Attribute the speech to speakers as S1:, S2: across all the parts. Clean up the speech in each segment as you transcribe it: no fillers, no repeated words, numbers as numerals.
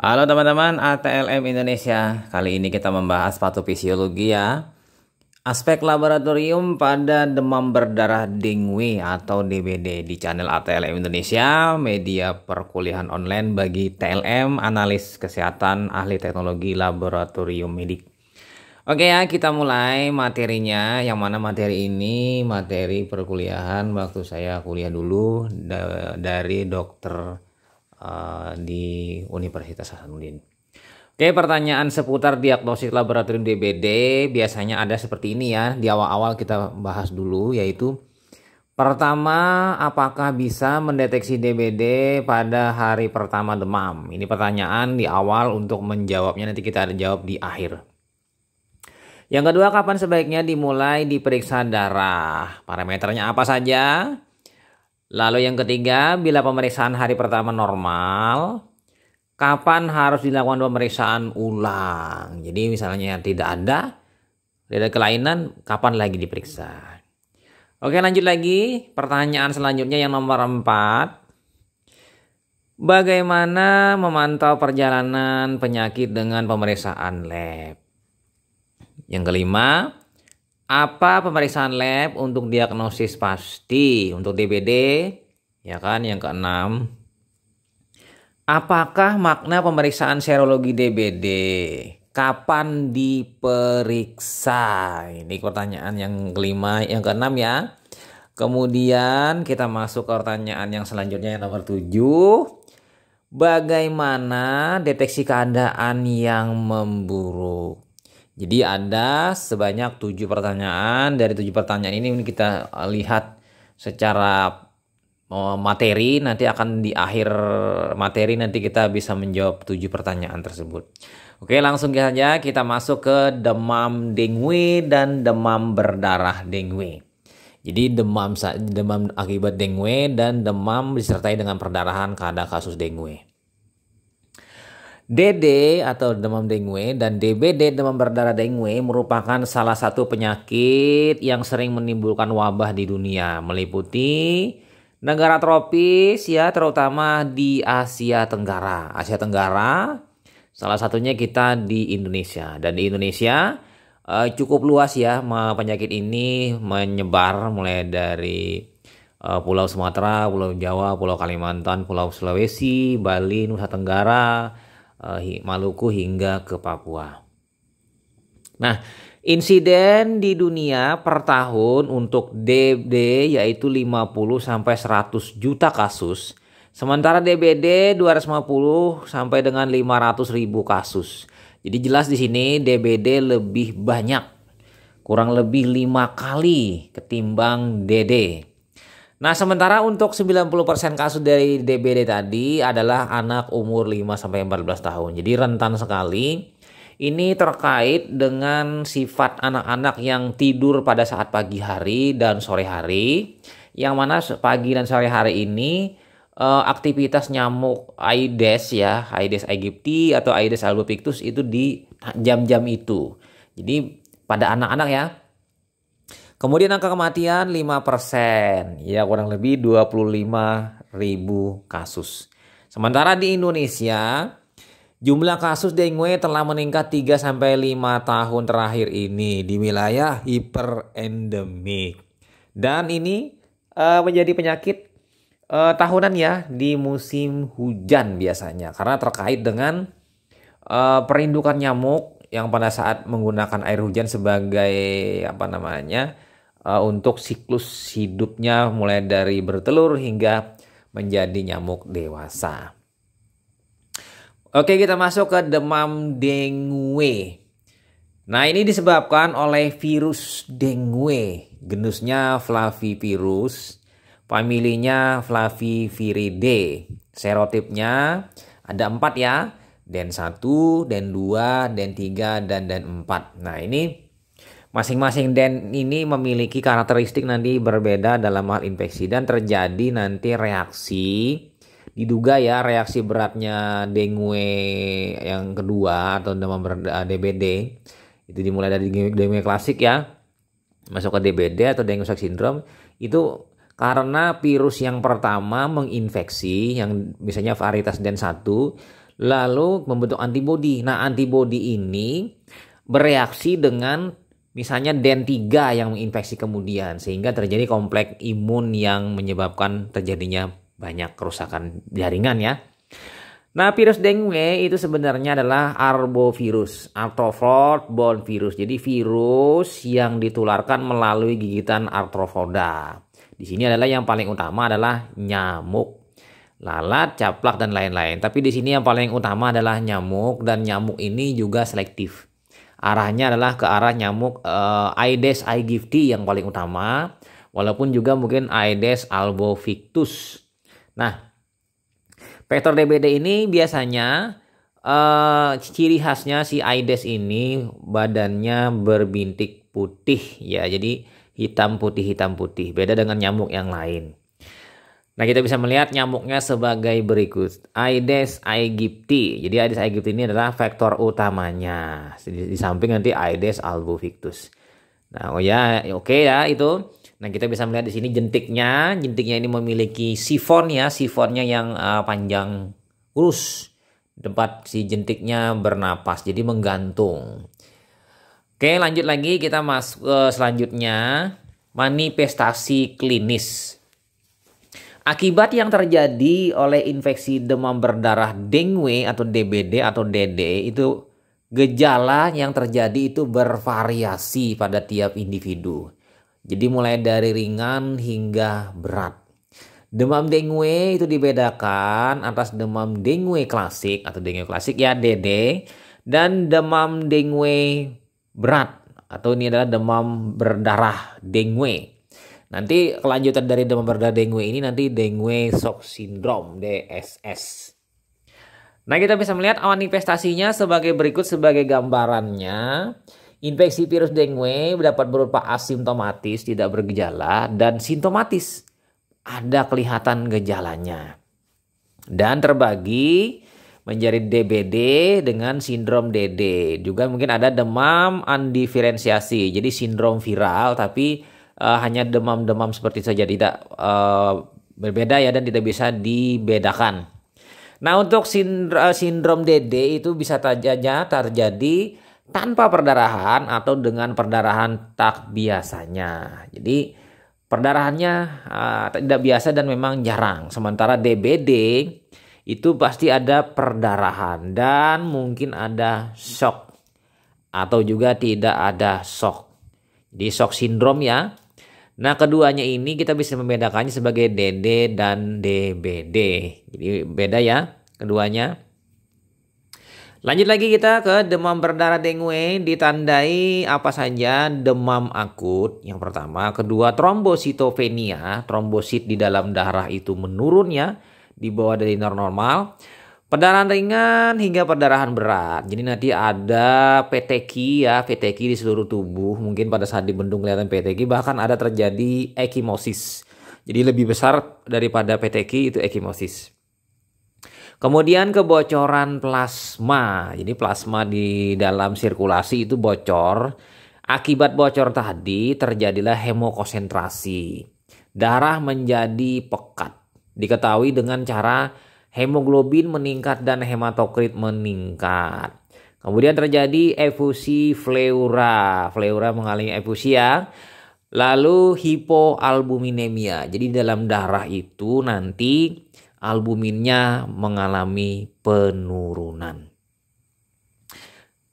S1: Halo teman-teman ATLM Indonesia. Kali ini kita membahas patofisiologi ya. Aspek laboratorium pada demam berdarah dengue atau DBD di channel ATLM Indonesia, media perkuliahan online bagi TLM, analis kesehatan, ahli teknologi laboratorium medik. Oke ya, kita mulai materinya. Yang mana materi ini materi perkuliahan waktu saya kuliah dulu dari dokter di Universitas Hasanuddin. Oke, pertanyaan seputar diagnosis laboratorium DBD biasanya ada seperti ini ya. Di awal-awal kita bahas dulu, yaitu pertama, apakah bisa mendeteksi DBD pada hari pertama demam? Ini pertanyaan di awal, untuk menjawabnya nanti kita ada jawab di akhir. Yang kedua, kapan sebaiknya dimulai diperiksa darah? Parameternya apa saja? Lalu yang ketiga, bila pemeriksaan hari pertama normal, kapan harus dilakukan pemeriksaan ulang? Jadi misalnya tidak ada kelainan, kapan lagi diperiksa? Oke, lanjut lagi. Pertanyaan selanjutnya yang nomor 4. Bagaimana memantau perjalanan penyakit dengan pemeriksaan lab? Yang kelima, apa pemeriksaan lab untuk diagnosis pasti untuk DBD? Ya kan, yang keenam. Apakah makna pemeriksaan serologi DBD? Kapan diperiksa? Ini pertanyaan yang kelima, yang keenam ya. Kemudian kita masuk ke pertanyaan yang selanjutnya yang nomor 7. Bagaimana deteksi keadaan yang memburuk? Jadi ada sebanyak 7 pertanyaan. Dari 7 pertanyaan ini kita lihat secara materi. Nanti akan di akhir materi nanti kita bisa menjawab 7 pertanyaan tersebut. Oke, langsung saja kita masuk ke demam dengue dan demam berdarah dengue. Jadi demam akibat dengue dan demam disertai dengan perdarahan pada kasus dengue. DD atau demam dengue dan DBD demam berdarah dengue merupakan salah satu penyakit yang sering menimbulkan wabah di dunia, meliputi negara tropis ya, terutama di Asia Tenggara. Asia Tenggara salah satunya kita di Indonesia, dan di Indonesia cukup luas ya penyakit ini menyebar mulai dari Pulau Sumatera, Pulau Jawa, Pulau Kalimantan, Pulau Sulawesi, Bali, Nusa Tenggara, Maluku hingga ke Papua. Nah, insiden di dunia per tahun untuk DBD yaitu 50 sampai 100 juta kasus. Sementara DBD 250 sampai dengan 500.000 kasus. Jadi jelas di sini DBD lebih banyak, kurang lebih 5 kali ketimbang DD. Nah, sementara untuk 90% kasus dari DBD tadi adalah anak umur 5-14 tahun. Jadi rentan sekali. Ini terkait dengan sifat anak-anak yang tidur pada saat pagi hari dan sore hari. Yang mana pagi dan sore hari ini aktivitas nyamuk Aedes ya, Aedes aegypti atau Aedes albopictus itu di jam-jam itu. Jadi pada anak-anak ya. Kemudian angka kematian 5%, ya kurang lebih 25.000 kasus. Sementara di Indonesia, jumlah kasus dengue telah meningkat 3-5 tahun terakhir ini di wilayah hiperendemik. Dan ini menjadi penyakit tahunan ya di musim hujan biasanya. Karena terkait dengan perindukan nyamuk yang pada saat menggunakan air hujan sebagai untuk siklus hidupnya mulai dari bertelur hingga menjadi nyamuk dewasa. Oke, kita masuk ke demam dengue. Nah, ini disebabkan oleh virus dengue, genusnya Flavivirus, familinya Flaviviridae. Serotipnya ada 4 ya, DEN1, DEN2, DEN3, dan DEN4. Nah, ini masing-masing DEN ini memiliki karakteristik nanti berbeda dalam hal infeksi, dan terjadi nanti reaksi, diduga ya reaksi beratnya dengue yang kedua atau demam berdarah DBD itu dimulai dari dengue klasik ya, masuk ke DBD atau dengue shock syndrome itu karena virus yang pertama menginfeksi yang misalnya varietas DEN1, lalu membentuk antibodi. Nah, antibodi ini bereaksi dengan misalnya DEN3 yang menginfeksi kemudian, sehingga terjadi kompleks imun yang menyebabkan terjadinya banyak kerusakan jaringan ya. Nah, virus dengue itu sebenarnya adalah arbovirus, arthropod virus. Jadi virus yang ditularkan melalui gigitan arthropoda. Di sini adalah yang paling utama adalah nyamuk, lalat, caplak dan lain-lain. Tapi di sini yang paling utama adalah nyamuk, dan nyamuk ini juga selektif. Arahnya adalah ke arah nyamuk Aedes aegypti yang paling utama, walaupun juga mungkin Aedes albopictus. Nah, vektor DBD ini biasanya ciri khasnya si Aedes ini badannya berbintik putih ya. Jadi hitam putih. Beda dengan nyamuk yang lain. Nah, kita bisa melihat nyamuknya sebagai berikut. Aedes aegypti. Jadi Aedes aegypti ini adalah vektor utamanya. Di samping nanti Aedes albopictus. Nah, oke ya itu. Nah, kita bisa melihat di sini jentiknya. Jentiknya ini memiliki sifon ya, sifonnya yang panjang lurus. Tempat si jentiknya bernapas, jadi menggantung. Oke, lanjut lagi kita masuk ke selanjutnya, manifestasi klinis. Akibat yang terjadi oleh infeksi demam berdarah dengue atau DBD atau DD itu gejala yang terjadi itu bervariasi pada tiap individu. Jadi mulai dari ringan hingga berat. Demam dengue itu dibedakan atas demam dengue klasik atau dengue klasik ya DD, dan demam dengue berat atau ini adalah demam berdarah dengue. Nanti kelanjutan dari demam berdarah dengue ini nanti dengue shock syndrome DSS. Nah, kita bisa melihat manifestasinya sebagai berikut sebagai gambarannya. Infeksi virus dengue dapat berupa asimptomatis, tidak bergejala, dan sintomatis, ada kelihatan gejalanya. Dan terbagi menjadi DBD dengan sindrom DD. Juga mungkin ada demam undiferensiasi, jadi sindrom viral tapi hanya demam-demam seperti itu saja, tidak berbeda ya, dan tidak bisa dibedakan. Nah, untuk sindrom DD itu bisa saja terjadi tanpa perdarahan atau dengan perdarahan tak biasanya. Jadi perdarahannya tidak biasa dan memang jarang. Sementara DBD itu pasti ada perdarahan dan mungkin ada shock atau juga tidak ada shock. Jadi shock sindrom ya. Nah, keduanya ini kita bisa membedakannya sebagai DD dan DBD. Jadi beda ya keduanya. Lanjut lagi kita ke demam berdarah dengue, ditandai apa saja? Demam akut yang pertama, kedua trombositopenia, trombosit di dalam darah itu menurun ya, di bawah dari normal. Perdarahan ringan hingga perdarahan berat. Jadi nanti ada peteki ya, peteki di seluruh tubuh. Mungkin pada saat dibendung kelihatan peteki, bahkan ada terjadi ekimosis. Jadi lebih besar daripada peteki itu ekimosis. Kemudian kebocoran plasma. Jadi plasma di dalam sirkulasi itu bocor. Akibat bocor tadi terjadilah hemokonsentrasi. Darah menjadi pekat. Diketahui dengan cara hemoglobin meningkat dan hematokrit meningkat. Kemudian terjadi efusi pleura. Pleura mengalami efusi ya. Lalu hipoalbuminemia. Jadi dalam darah itu nanti albuminnya mengalami penurunan.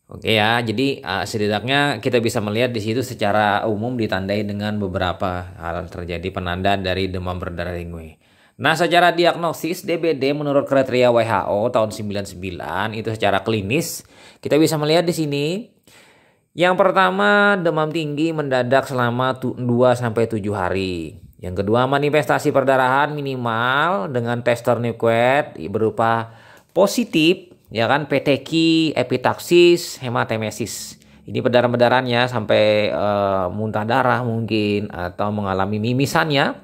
S1: Oke ya, jadi setidaknya kita bisa melihat di situ secara umum ditandai dengan beberapa hal terjadi penanda dari demam berdarah dengue. Nah, secara diagnosis DBD menurut kriteria WHO tahun 99 itu secara klinis kita bisa melihat di sini. Yang pertama, demam tinggi mendadak selama 2-7 hari. Yang kedua, manifestasi perdarahan minimal dengan tes tourniquet berupa positif ya kan, peteki, epitaksis, hematemesis. Ini perdarahan ya sampai muntah darah mungkin atau mengalami mimisan ya,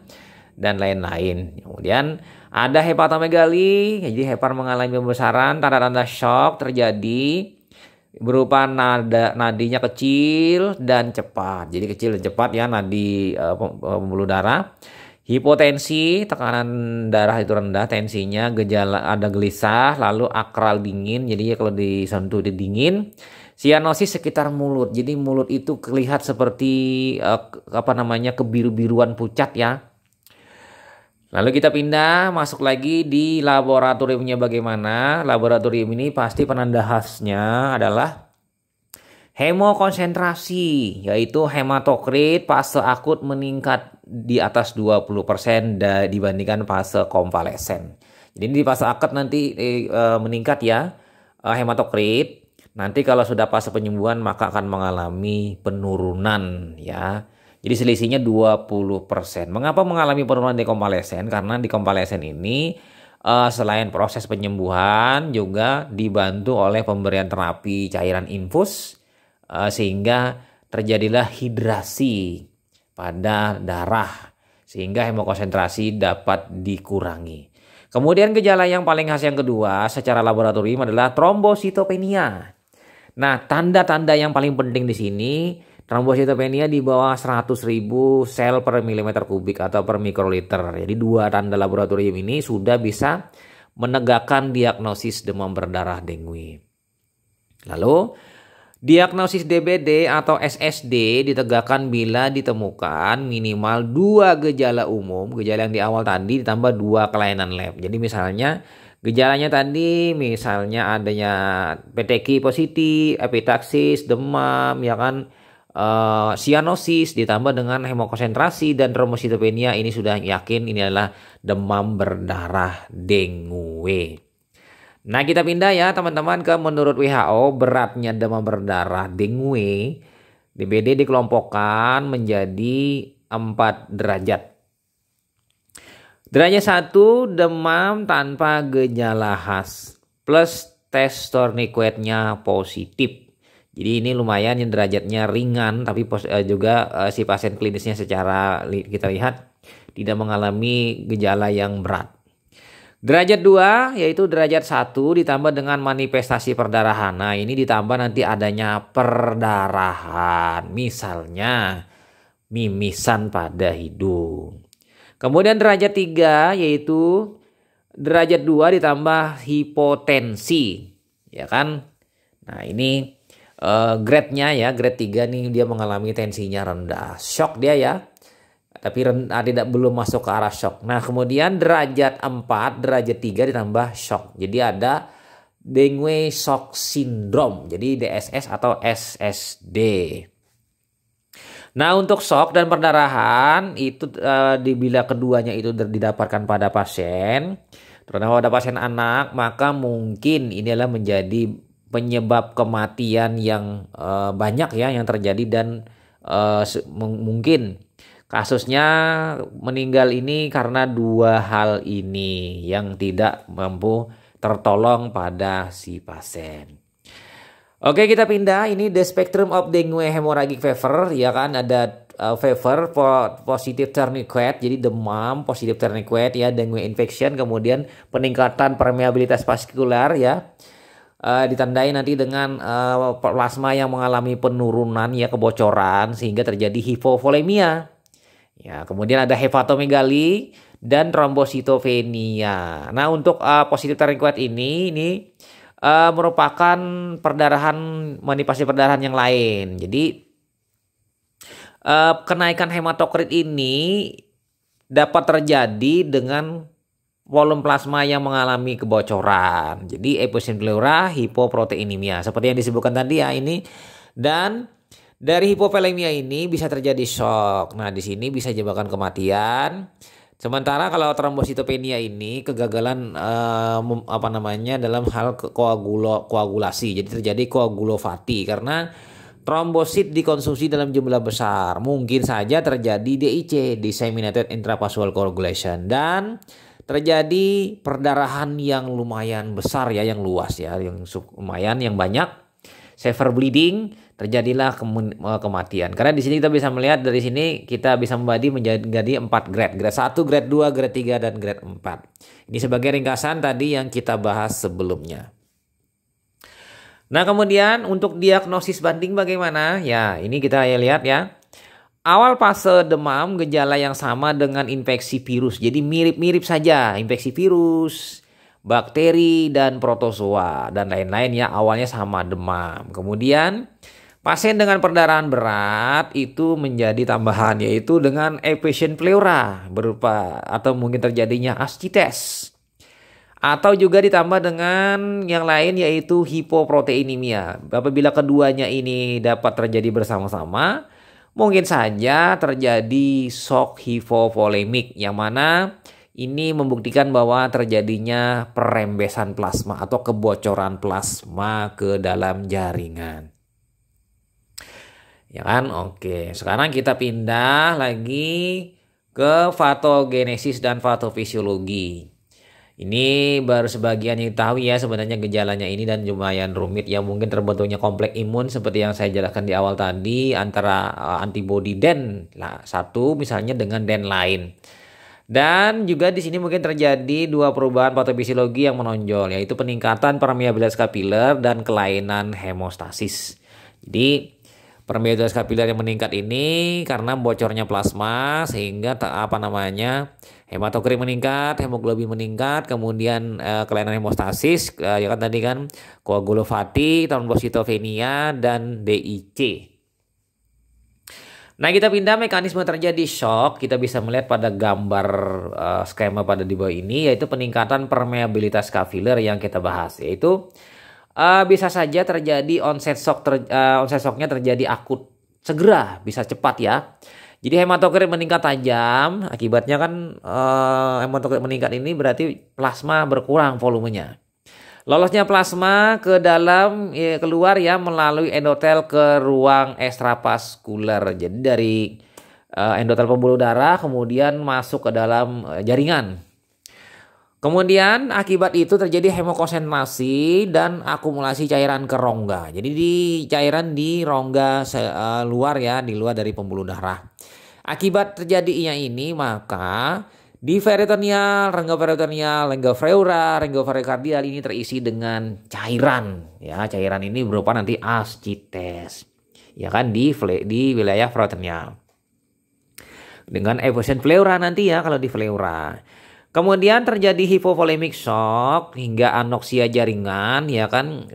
S1: dan lain-lain. Kemudian ada hepatomegali, jadi hepar mengalami pembesaran, tanda-tanda shock terjadi berupa nadinya kecil dan cepat. Jadi kecil dan cepat ya nadi pembuluh darah. Hipotensi, tekanan darah itu rendah, tensinya, gejala ada gelisah, lalu akral dingin, jadi kalau disentuh itu dingin. Sianosis sekitar mulut, jadi mulut itu terlihat seperti kebiru-biruan pucat ya. Lalu kita pindah, masuk lagi di laboratoriumnya bagaimana. Laboratorium ini pasti penanda khasnya adalah hemokonsentrasi, yaitu hematokrit fase akut meningkat di atas 20% dibandingkan fase konvalesen. Jadi di fase akut nanti meningkat ya hematokrit. Nanti kalau sudah fase penyembuhan maka akan mengalami penurunan ya. Jadi selisihnya 20%. Mengapa mengalami penurunan di konvalesen? Karena di konvalesen ini selain proses penyembuhan juga dibantu oleh pemberian terapi cairan infus sehingga terjadilah hidrasi pada darah sehingga hemokonsentrasi dapat dikurangi. Kemudian gejala yang paling khas yang kedua secara laboratorium adalah trombositopenia. Nah, tanda-tanda yang paling penting di sini, trombositopenia di bawah 100.000 sel per milimeter kubik atau per mikroliter. Jadi dua tanda laboratorium ini sudah bisa menegakkan diagnosis demam berdarah dengue. Lalu diagnosis DBD atau SSD ditegakkan bila ditemukan minimal 2 gejala umum, gejala yang di awal tadi ditambah 2 kelainan lab. Jadi misalnya gejalanya tadi misalnya adanya PTQ positif, epitaksis, demam, ya kan, sianosis ditambah dengan hemokonsentrasi dan trombositopenia, ini sudah yakin ini adalah demam berdarah dengue. Nah, kita pindah ya teman-teman ke menurut WHO beratnya demam berdarah dengue DBD dikelompokkan menjadi 4 derajat. Derajat 1 demam tanpa gejala khas plus tes tourniquetnya positif. Jadi ini lumayan yang derajatnya ringan tapi juga si pasien klinisnya secara kita lihat tidak mengalami gejala yang berat. Derajat 2 yaitu derajat 1 ditambah dengan manifestasi perdarahan. Nah, ini ditambah nanti adanya perdarahan. Misalnya mimisan pada hidung. Kemudian derajat 3 yaitu derajat 2 ditambah hipotensi. Ya kan? Nah, ini grade-nya ya, grade 3 nih dia mengalami tensinya rendah. Shock dia ya. Tapi belum masuk ke arah shock. Nah, kemudian derajat 4, derajat 3 ditambah shock. Jadi ada dengue shock syndrome. Jadi DSS atau SSD. Nah, untuk shock dan perdarahan itu bila keduanya itu didapatkan pada pasien, terutama pada pasien anak, maka mungkin ini adalah menjadi penyebab kematian yang banyak ya yang terjadi dan mungkin kasusnya meninggal ini karena 2 hal ini yang tidak mampu tertolong pada si pasien. Oke, kita pindah. Ini the spectrum of dengue hemorrhagic fever, ya kan, ada fever positive tourniquet, jadi demam positive tourniquet ya, dengue infection, kemudian peningkatan permeabilitas vaskular ya. Ditandai nanti dengan plasma yang mengalami penurunan ya, kebocoran sehingga terjadi hipovolemia. Ya, kemudian ada hepatomegali dan trombositopenia. Nah, untuk positive tourniquet ini merupakan perdarahan, manifestasi perdarahan yang lain. Jadi kenaikan hematokrit ini dapat terjadi dengan volume plasma yang mengalami kebocoran. Jadi eosinophilura hipoproteinemia seperti yang disebutkan tadi ya ini. Dan dari hipovolemia ini bisa terjadi shock. Nah, di sini bisa menyebabkan kematian. Sementara kalau trombositopenia ini kegagalan dalam hal koagulasi. Jadi terjadi koagulopati karena trombosit dikonsumsi dalam jumlah besar. Mungkin saja terjadi DIC, disseminated intravascular coagulation, dan terjadi perdarahan yang lumayan besar ya, yang luas ya, yang lumayan, yang banyak, severe bleeding, terjadilah kematian. Karena di sini kita bisa melihat, dari sini kita bisa membagi menjadi 4 grade. Grade 1, grade 2, grade 3, dan grade 4. Ini sebagai ringkasan tadi yang kita bahas sebelumnya. Nah, kemudian untuk diagnosis banding bagaimana? Ya, ini kita lihat ya. Awal fase demam gejala yang sama dengan infeksi virus. Jadi mirip-mirip saja infeksi virus, bakteri dan protozoa dan lain-lain ya, awalnya sama demam. Kemudian pasien dengan perdarahan berat itu menjadi tambahan yaitu dengan effusion pleura berupa atau mungkin terjadinya ascites. Atau juga ditambah dengan yang lain yaitu hipoproteinemia. Apabila keduanya ini dapat terjadi bersama-sama, mungkin saja terjadi shock hipovolemik yang mana ini membuktikan bahwa terjadinya perembesan plasma atau kebocoran plasma ke dalam jaringan. Ya kan? Oke, sekarang kita pindah lagi ke patogenesis dan patofisiologi. Ini baru sebagian yang tahu ya sebenarnya gejalanya ini dan lumayan rumit ya, mungkin terbentuknya kompleks imun seperti yang saya jelaskan di awal tadi antara antibodi den satu misalnya dengan den lain. Dan juga di sini mungkin terjadi dua perubahan patofisiologi yang menonjol yaitu peningkatan permeabilitas kapiler dan kelainan hemostasis. Jadi permeabilitas kapiler yang meningkat ini karena bocornya plasma sehingga hematokrit meningkat, hemoglobin meningkat, kemudian kelainan hemostasis ya kan tadi kan koagulopati, trombositopenia dan DIC. Nah, kita pindah mekanisme terjadi shock, kita bisa melihat pada gambar skema pada di bawah ini yaitu peningkatan permeabilitas kapiler yang kita bahas yaitu bisa saja terjadi onset shocknya terjadi akut segera, bisa cepat ya. Jadi hematokrit meningkat tajam, akibatnya kan hematokrit meningkat ini berarti plasma berkurang volumenya. Lolosnya plasma ke dalam keluar ya melalui endotel ke ruang ekstravaskuler. Jadi dari endotel pembuluh darah kemudian masuk ke dalam jaringan. Kemudian akibat itu terjadi hemokonsentrasi dan akumulasi cairan ke rongga. Jadi cairan di rongga luar ya, di luar dari pembuluh darah. Akibat terjadinya ini maka di peritoneal, rongga peritoneal, rongga pleura, rongga perikardial ini terisi dengan cairan. Ya, cairan ini berupa nanti ascites. Ya kan di wilayah peritoneal. Dengan effusion pleura nanti ya kalau di pleura. Kemudian terjadi hipovolemic shock hingga anoksia jaringan ya kan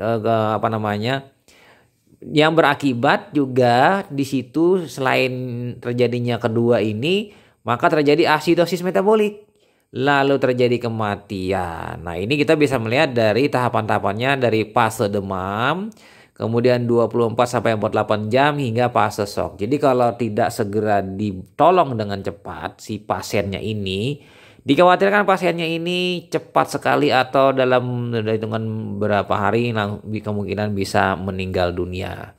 S1: yang berakibat juga di situ selain terjadinya kedua ini maka terjadi asitosis metabolik lalu terjadi kematian. Nah, ini kita bisa melihat dari tahapan-tahapannya dari fase demam kemudian 24 sampai 48 jam hingga fase shock. Jadi kalau tidak segera ditolong dengan cepat si pasiennya ini dikhawatirkan pasiennya ini cepat sekali atau dalam hitungan beberapa hari kemungkinan bisa meninggal dunia.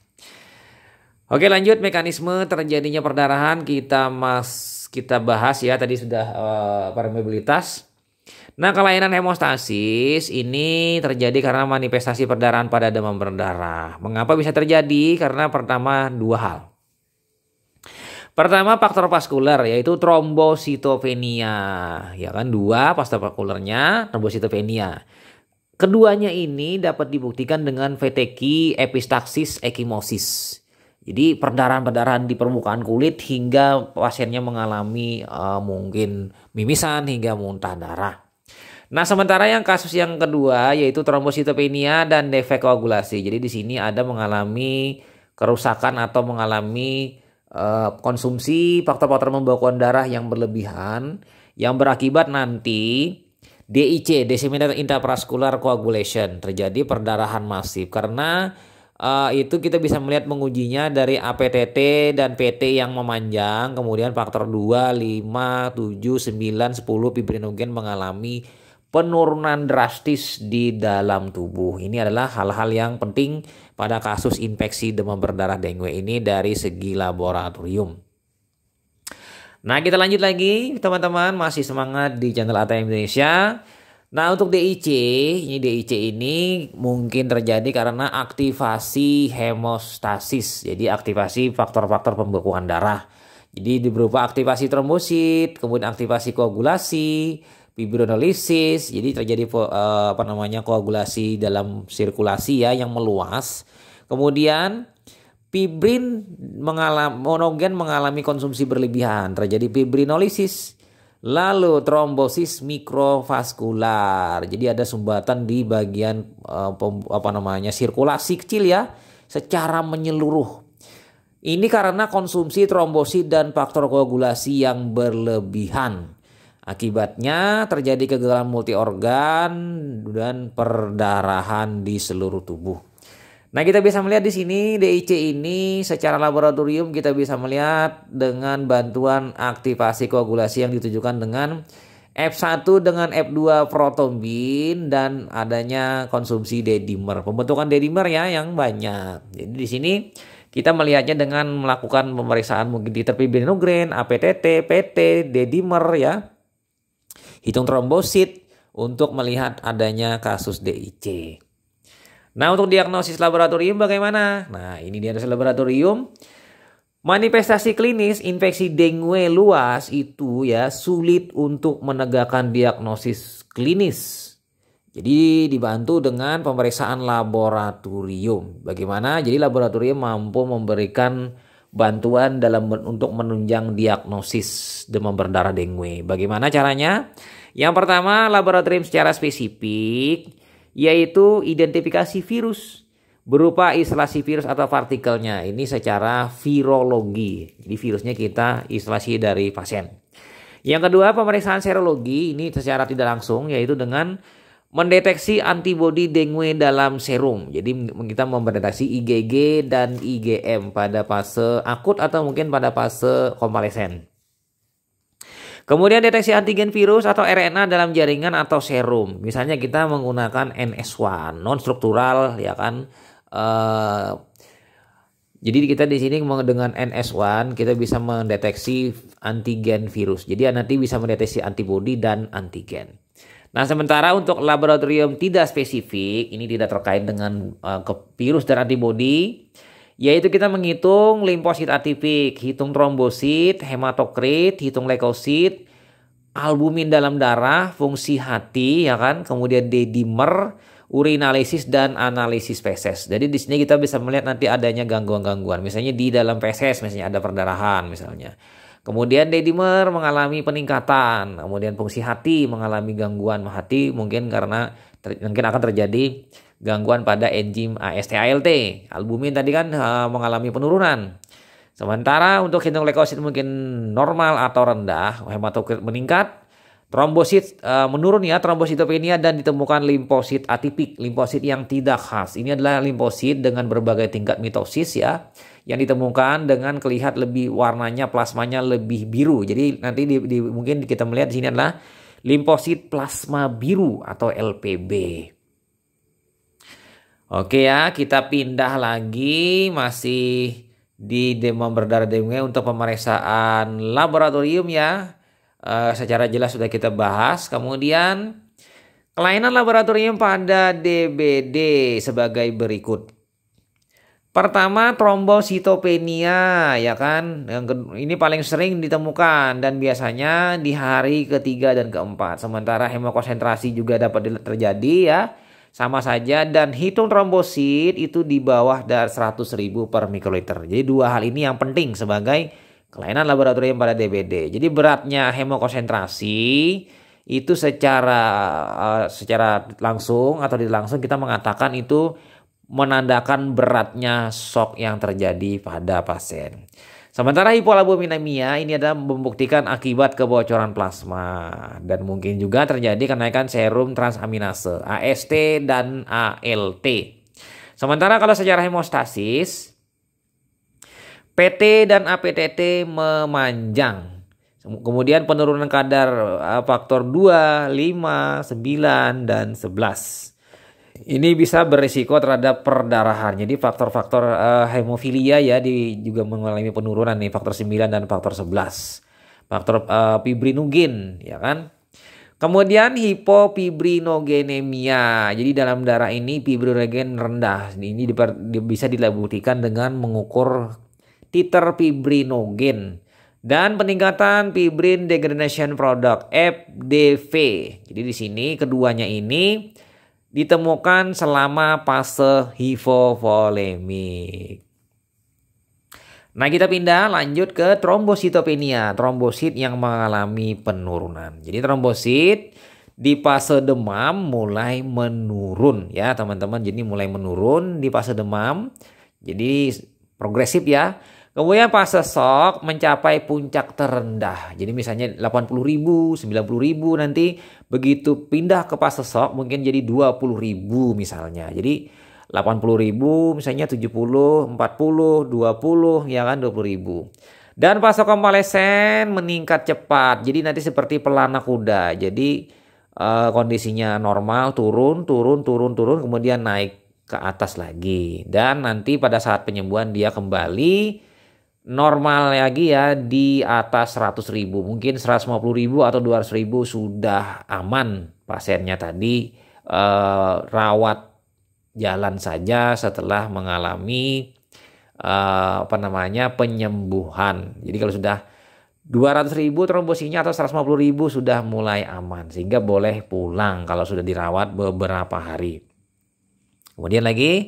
S1: Oke, lanjut mekanisme terjadinya perdarahan kita bahas ya tadi sudah permeabilitas. Nah, kelainan hemostasis ini terjadi karena manifestasi perdarahan pada demam berdarah. Mengapa bisa terjadi? Karena pertama dua hal. Pertama faktor vaskuler yaitu trombositopenia, ya kan dua faktor vaskulernya trombositopenia. Keduanya ini dapat dibuktikan dengan VTQ epistaxis ekimosis. Jadi perdarahan-perdarahan di permukaan kulit hingga pasiennya mengalami mungkin mimisan hingga muntah darah. Nah, sementara yang kasus yang kedua yaitu trombositopenia dan defek koagulasi. Jadi di sini ada mengalami kerusakan atau mengalami konsumsi faktor-faktor pembekuan darah yang berlebihan yang berakibat nanti DIC, disseminated intravascular coagulation, terjadi perdarahan masif. Karena itu kita bisa melihat mengujinya dari APTT dan PT yang memanjang, kemudian faktor 2, 5, 7, 9, 10 fibrinogen mengalami penurunan drastis di dalam tubuh. Ini adalah hal-hal yang penting pada kasus infeksi demam berdarah dengue ini dari segi laboratorium. Nah, kita lanjut lagi teman-teman, masih semangat di channel ATM Indonesia. Nah, untuk DIC ini mungkin terjadi karena aktivasi hemostasis. Jadi aktivasi faktor-faktor pembekuan darah. Jadi berupa aktivasi trombosit, kemudian aktivasi koagulasi, fibrinolisis, jadi terjadi koagulasi dalam sirkulasi ya yang meluas. Kemudian monogen mengalami konsumsi berlebihan, terjadi fibrinolisis. Lalu trombosis mikrovaskular. Jadi ada sumbatan di bagian sirkulasi kecil ya, secara menyeluruh. Ini karena konsumsi trombosit dan faktor koagulasi yang berlebihan. Akibatnya terjadi kegagalan multi organ dan perdarahan di seluruh tubuh. Nah, kita bisa melihat di sini DIC ini secara laboratorium kita bisa melihat dengan bantuan aktivasi koagulasi yang ditujukan dengan F1 dengan F2 protombin dan adanya konsumsi D-dimer. Pembentukan D-dimer ya yang banyak. Jadi di sini kita melihatnya dengan melakukan pemeriksaan mungkin titer fibrinogren, APTT, PT, D-dimer ya. Hitung trombosit untuk melihat adanya kasus DIC. Nah, untuk diagnosis laboratorium bagaimana? Nah, ini diagnosis laboratorium. Manifestasi klinis infeksi dengue luas itu ya sulit untuk menegakkan diagnosis klinis. Jadi dibantu dengan pemeriksaan laboratorium. Bagaimana? Jadi laboratorium mampu memberikan bantuan untuk menunjang diagnosis demam berdarah dengue. Bagaimana caranya? Yang pertama, laboratorium secara spesifik yaitu identifikasi virus berupa isolasi virus atau partikelnya. Ini secara virologi. Jadi virusnya kita isolasi dari pasien. Yang kedua, pemeriksaan serologi ini secara tidak langsung yaitu dengan mendeteksi antibodi dengue dalam serum. Jadi kita mendeteksi IgG dan IgM pada fase akut atau mungkin pada fase konvalesen. Kemudian deteksi antigen virus atau RNA dalam jaringan atau serum. Misalnya kita menggunakan NS1 non struktural ya kan. Jadi kita di sini dengan NS1 kita bisa mendeteksi antigen virus. Jadi nanti bisa mendeteksi antibodi dan antigen. Nah, sementara untuk laboratorium tidak spesifik, ini tidak terkait dengan virus dan antibodi, yaitu kita menghitung limfosit atipik, hitung trombosit, hematokrit, hitung leukosit, albumin dalam darah, fungsi hati ya kan, kemudian D-dimer, urinalisis dan analisis feses. Jadi di sini kita bisa melihat nanti adanya gangguan-gangguan. Misalnya di dalam feses misalnya ada perdarahan misalnya. Kemudian D-dimer mengalami peningkatan, kemudian fungsi hati mengalami gangguan hati mungkin karena mungkin akan terjadi gangguan pada enzim AST/ALT. Albumin tadi kan mengalami penurunan. Sementara untuk hitung leukosit mungkin normal atau rendah, hematokrit meningkat, trombosit menurun ya, trombositopenia dan ditemukan limfosit atipik, limfosit yang tidak khas. Ini adalah limfosit dengan berbagai tingkat mitosis ya, yang ditemukan dengan kelihatan lebih warnanya plasmanya lebih biru. Jadi nanti mungkin kita melihat di sini adalah limfosit plasma biru atau LPB. Oke ya, kita pindah lagi masih di demam berdarah dengue untuk pemeriksaan laboratorium ya. Secara jelas sudah kita bahas. Kemudian kelainan laboratorium pada DBD sebagai berikut. Pertama, trombositopenia ya kan. Ini paling sering ditemukan dan biasanya di hari ketiga dan keempat. Sementara hemokonsentrasi juga dapat terjadi ya. Sama saja dan hitung trombosit itu di bawah dari 100.000 per mikroliter. Jadi dua hal ini yang penting sebagai kelainan laboratorium pada DBD. Jadi beratnya hemokonsentrasi itu secara langsung atau tidak langsung kita mengatakan itu menandakan beratnya shock yang terjadi pada pasien. Sementara hipoalbuminemia ini adalah membuktikan akibat kebocoran plasma dan mungkin juga terjadi kenaikan serum transaminase AST dan ALT. Sementara kalau secara hemostasis PT dan APTT memanjang. Kemudian penurunan kadar faktor 2, 5, 9 dan 11. Ini bisa berisiko terhadap perdarahan. Jadi faktor-faktor hemofilia ya juga mengalami penurunan nih, faktor 9 dan faktor 11. Faktor fibrinogen ya kan. Kemudian hipofibrinogénemia. Jadi dalam darah ini fibrinogen rendah. Ini bisa dibuktikan dengan mengukur titer fibrinogen dan peningkatan fibrin degradation product FDV. Jadi di sini keduanya ini ditemukan selama fase hipovolemik. Nah, kita pindah lanjut ke trombositopenia, trombosit yang mengalami penurunan. Jadi trombosit di fase demam mulai menurun ya teman-teman. Jadi mulai menurun di fase demam. Jadi progresif ya. Kemudian fase shock mencapai puncak terendah. Jadi misalnya 80.000, 90.000, nanti begitu pindah ke fase shock mungkin jadi 20.000 misalnya. Jadi 80.000 misalnya 70, 40, 20 ya kan 20.000. Dan fase konvalesen meningkat cepat. Jadi nanti seperti pelana kuda. Jadi kondisinya normal turun kemudian naik ke atas lagi. Dan nanti pada saat penyembuhan dia kembali normal lagi ya di atas 100.000. Mungkin 150.000 atau 200.000 sudah aman pasiennya tadi rawat jalan saja setelah mengalami penyembuhan. Jadi kalau sudah 200.000 trombosinya atau 150.000 sudah mulai aman sehingga boleh pulang kalau sudah dirawat beberapa hari. Kemudian lagi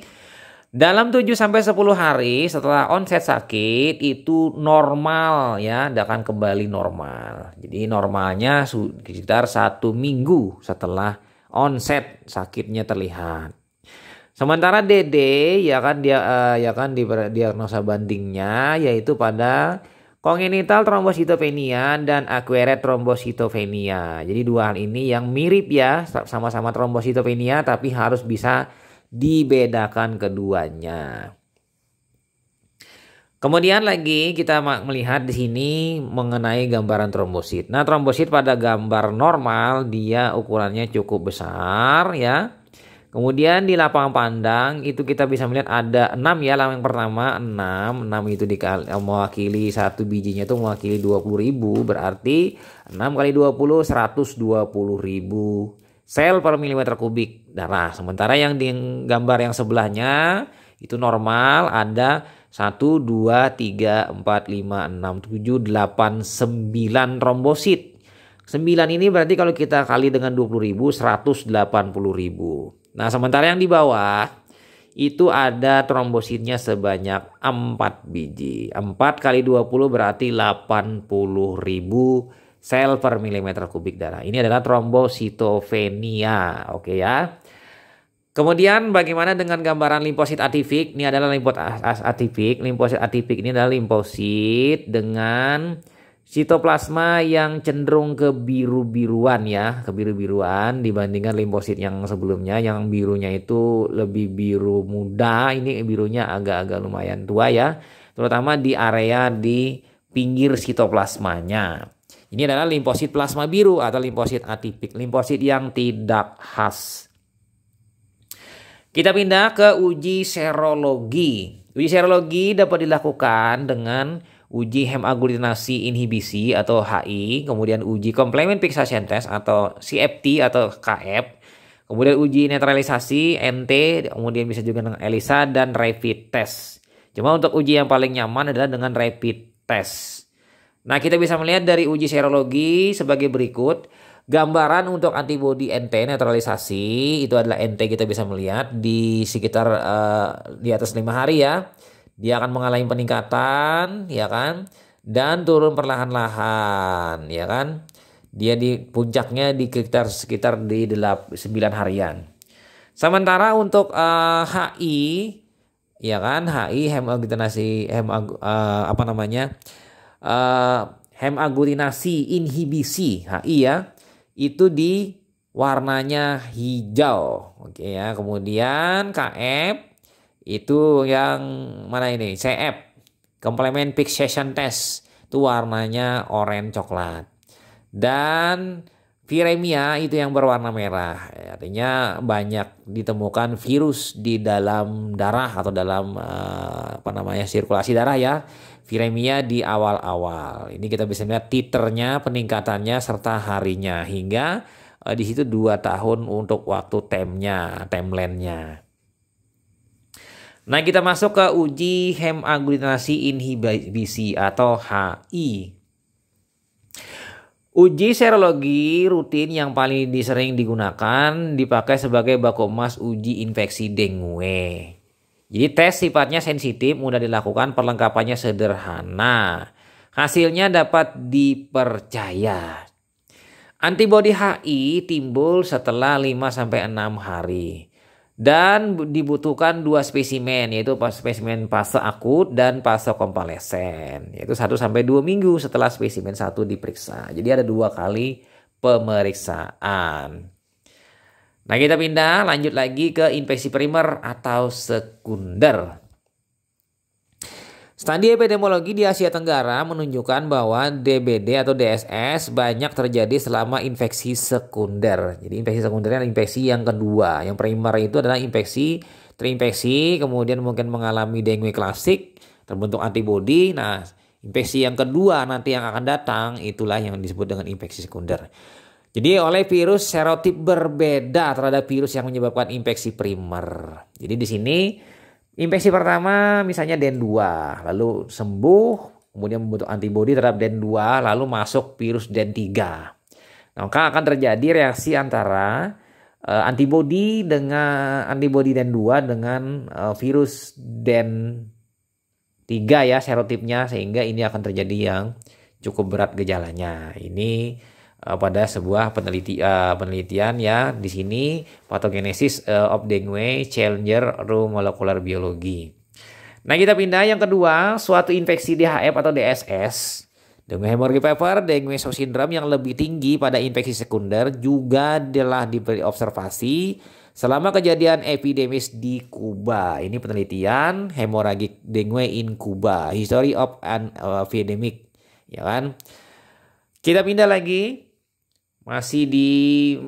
S1: dalam 7-10 hari setelah onset sakit itu normal ya, akan kembali normal. Jadi normalnya sekitar 1 minggu setelah onset sakitnya terlihat. Sementara DD ya kan diagnosa bandingnya yaitu pada congenital trombositopenia dan acquired trombositopenia. Jadi dua hal ini yang mirip ya, sama-sama trombositopenia tapi harus bisa dibedakan keduanya. Kemudian lagi kita melihat di sini mengenai gambaran trombosit. Nah, trombosit pada gambar normal dia ukurannya cukup besar ya. Kemudian di lapangan pandang itu kita bisa melihat ada 6 ya, yang pertama 6 itu mewakili satu bijinya itu mewakili 20.000, berarti 6 kali 20 120.000 sel per milimeter kubik darah. Sementara yang di gambar yang sebelahnya itu normal ada 1, 2, 3, 4, 5, 6, 7, 8, 9 trombosit. 9 ini berarti kalau kita kali dengan 20.000 180.000. Nah, sementara yang di bawah itu ada trombositnya sebanyak 4 biji. 4 kali 20 berarti 80.000 sel per milimeter kubik darah. Ini adalah trombositopenia. Oke ya. Kemudian bagaimana dengan gambaran limfosit atipik? Ini adalah limfosit atipik. Limfosit atipik ini adalah limfosit dengan sitoplasma yang cenderung ke biru-biruan ya, ke biru-biruan dibandingkan limfosit yang sebelumnya. Yang birunya itu lebih biru muda, ini birunya agak-agak lumayan tua ya, terutama di area di pinggir sitoplasmanya. Ini adalah limfosit plasma biru atau limfosit atipik, limfosit yang tidak khas. Kita pindah ke uji serologi. Uji serologi dapat dilakukan dengan uji hemaglutinasi inhibisi atau HI, kemudian uji complement fixation test atau CFT atau KF, kemudian uji netralisasi NT, kemudian bisa juga dengan ELISA dan rapid test. Cuma untuk uji yang paling nyaman adalah dengan rapid test. Nah, kita bisa melihat dari uji serologi sebagai berikut. Gambaran untuk antibodi NT netralisasi itu adalah NT kita bisa melihat di sekitar di atas 5 hari ya. Dia akan mengalami peningkatan ya kan dan turun perlahan-lahan ya kan. Dia di puncaknya di sekitar di 9 harian. Sementara untuk HI ya kan, HI hemaglutinasi hemaglutinasi inhibisi HI ya. Itu di warnanya hijau. Oke ya. Kemudian KF itu yang mana ini? CF, complement fixation test, itu warnanya oranye coklat. Dan viremia itu yang berwarna merah. Artinya banyak ditemukan virus di dalam darah atau dalam sirkulasi darah ya. Viremia di awal-awal. Ini kita bisa lihat titernya, peningkatannya serta harinya hingga di situ 2 tahun untuk waktu timeline-nya. Nah, kita masuk ke uji hemaglutinasi inhibisi atau HI. Uji serologi rutin yang paling sering digunakan dipakai sebagai baku emas uji infeksi dengue. Jadi tes sifatnya sensitif, mudah dilakukan, perlengkapannya sederhana. Hasilnya dapat dipercaya. Antibodi HI timbul setelah 5-6 hari. Dan dibutuhkan 2 spesimen, yaitu spesimen fase akut dan fase konvalesen. Yaitu 1-2 minggu setelah spesimen 1 diperiksa. Jadi ada 2 kali pemeriksaan. Nah, kita pindah lanjut lagi ke infeksi primer atau sekunder. Studi epidemiologi di Asia Tenggara menunjukkan bahwa DBD atau DSS banyak terjadi selama infeksi sekunder. Jadi infeksi sekunder adalah infeksi yang kedua. Yang primer itu adalah terinfeksi, kemudian mungkin mengalami dengue klasik, terbentuk antibodi. Nah, infeksi yang kedua nanti yang akan datang itulah yang disebut dengan infeksi sekunder. Jadi oleh virus serotip berbeda terhadap virus yang menyebabkan infeksi primer. Jadi di sini infeksi pertama misalnya DEN2, lalu sembuh, kemudian membentuk antibodi terhadap DEN2, lalu masuk virus DEN3. Maka akan terjadi reaksi antara antibodi DEN2 dengan virus DEN3 ya serotipnya, sehingga ini akan terjadi yang cukup berat gejalanya. Ini pada sebuah penelitian ya di sini pathogenesis of dengue Challenger Room Molecular Biology. Nah, kita pindah yang kedua, suatu infeksi DHF atau DSS, dengue hemorrhagic fever, dengue shock syndrome yang lebih tinggi pada infeksi sekunder juga telah diobservasi selama kejadian epidemis di Kuba. Ini penelitian hemorrhagic dengue in Cuba, history of an epidemic, ya kan? Kita pindah lagi. Masih di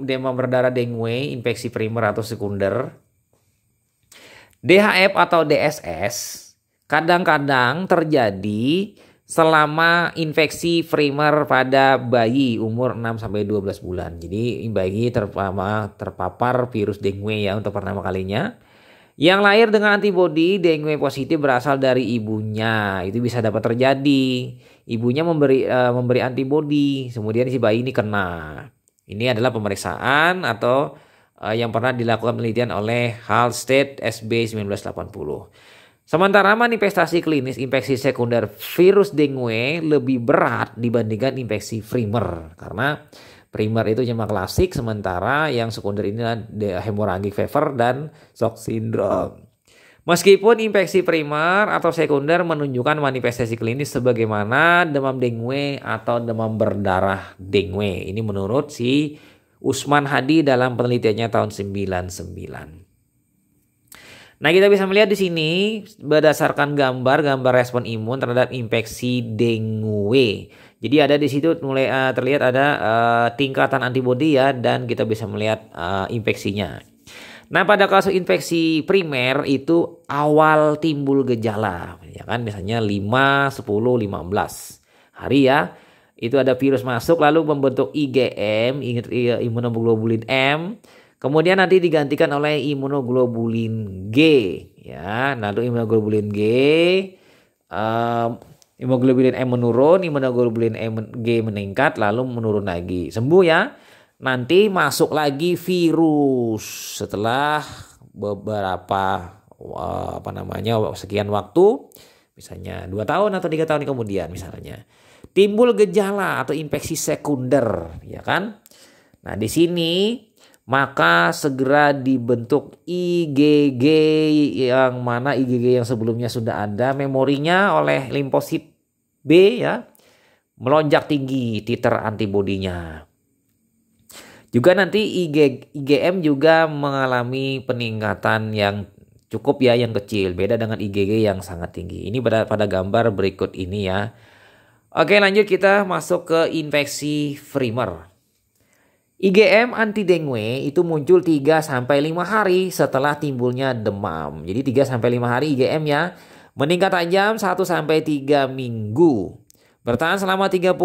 S1: demam berdarah dengue, infeksi primer atau sekunder. DHF atau DSS kadang-kadang terjadi selama infeksi primer pada bayi umur 6-12 bulan. Jadi bayi terpapar virus dengue ya untuk pertama kalinya. Yang lahir dengan antibodi dengue positif berasal dari ibunya. Itu bisa dapat terjadi. Ibunya memberi antibodi, kemudian si bayi ini kena. Ini adalah pemeriksaan atau yang pernah dilakukan penelitian oleh Halstead SB 1980. Sementara manifestasi klinis infeksi sekunder virus dengue lebih berat dibandingkan infeksi primer. Karena primer itu cuma klasik, sementara yang sekunder ini adalah hemorrhagic fever dan shock syndrome. Meskipun infeksi primer atau sekunder menunjukkan manifestasi klinis sebagaimana demam dengue atau demam berdarah dengue. Ini menurut si Usman Hadi dalam penelitiannya tahun 99. Nah, kita bisa melihat di sini berdasarkan gambar respon imun terhadap infeksi dengue. Jadi ada di situ mulai terlihat ada tingkatan antibodi ya, dan kita bisa melihat infeksinya. Nah, pada kasus infeksi primer itu awal timbul gejala, ya kan, misalnya 5, 10, 15 hari ya. Itu ada virus masuk lalu membentuk IgM, imunoglobulin M. Kemudian nanti digantikan oleh imunoglobulin G, ya. Lalu imunoglobulin G, imunoglobulin M menurun, imunoglobulin G meningkat, lalu menurun lagi. Sembuh ya. Nanti masuk lagi virus setelah beberapa sekian waktu, misalnya 2 tahun atau 3 tahun kemudian misalnya. Timbul gejala atau infeksi sekunder, ya kan? Nah, di sini maka segera dibentuk IgG yang mana IgG yang sebelumnya sudah ada memorinya oleh limfosit B ya, melonjak tinggi titer antibodinya. Juga nanti IgM juga mengalami peningkatan yang cukup ya, yang kecil, beda dengan IgG yang sangat tinggi. Ini pada gambar berikut ini ya. Oke, lanjut kita masuk ke infeksi primer. IgM anti dengue itu muncul 3-5 hari setelah timbulnya demam. Jadi 3-5 hari IgM ya. Meningkat tajam 1-3 minggu. Bertahan selama 30-90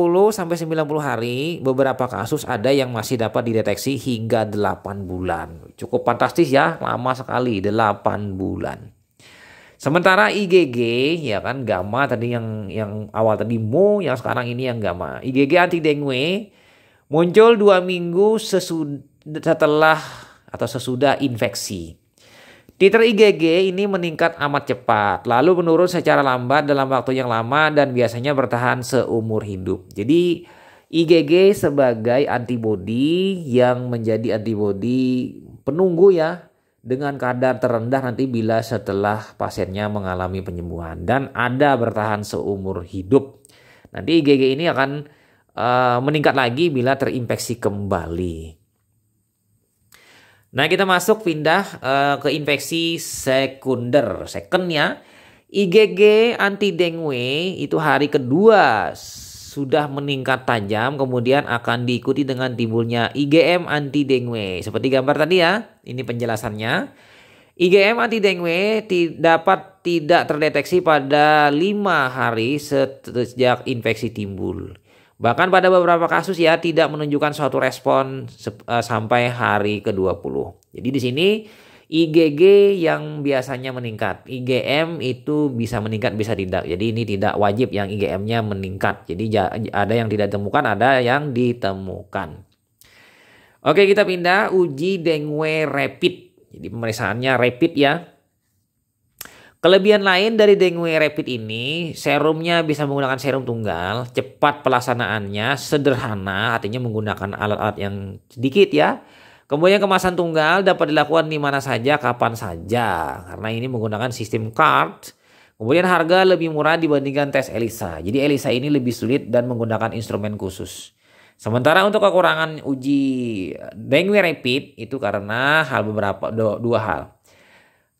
S1: hari. Beberapa kasus ada yang masih dapat dideteksi hingga 8 bulan. Cukup fantastis ya, lama sekali 8 bulan. Sementara IgG ya kan, gamma tadi yang awal tadi Mu, yang sekarang ini yang gamma. IgG anti dengue muncul 2 minggu sesudah infeksi. Titer IgG ini meningkat amat cepat, lalu menurun secara lambat dalam waktu yang lama dan biasanya bertahan seumur hidup. Jadi IgG sebagai antibodi yang menjadi antibodi penunggu ya, dengan kadar terendah nanti bila setelah pasiennya mengalami penyembuhan dan ada bertahan seumur hidup. Nanti IgG ini akan meningkat lagi bila terinfeksi kembali. Nah, kita masuk pindah ke infeksi sekunder. Second ya, IgG anti dengue itu hari kedua sudah meningkat tajam, kemudian akan diikuti dengan timbulnya IgM anti dengue. Seperti gambar tadi ya, ini penjelasannya. IgM anti dengue dapat tidak terdeteksi pada 5 hari sejak infeksi timbul. Bahkan pada beberapa kasus ya tidak menunjukkan suatu respon sampai hari ke-20. Jadi di sini IgG yang biasanya meningkat. IgM itu bisa meningkat bisa tidak. Jadi ini tidak wajib yang IgM-nya meningkat. Jadi ada yang tidak ditemukan, ada yang ditemukan. Oke, kita pindah uji dengue rapid. Jadi pemeriksaannya rapid ya. Kelebihan lain dari dengue rapid ini, serumnya bisa menggunakan serum tunggal, cepat pelaksanaannya, sederhana, artinya menggunakan alat-alat yang sedikit ya. Kemudian kemasan tunggal dapat dilakukan di mana saja, kapan saja, karena ini menggunakan sistem card. Kemudian harga lebih murah dibandingkan tes ELISA. Jadi ELISA ini lebih sulit dan menggunakan instrumen khusus. Sementara untuk kekurangan uji dengue rapid itu karena dua hal.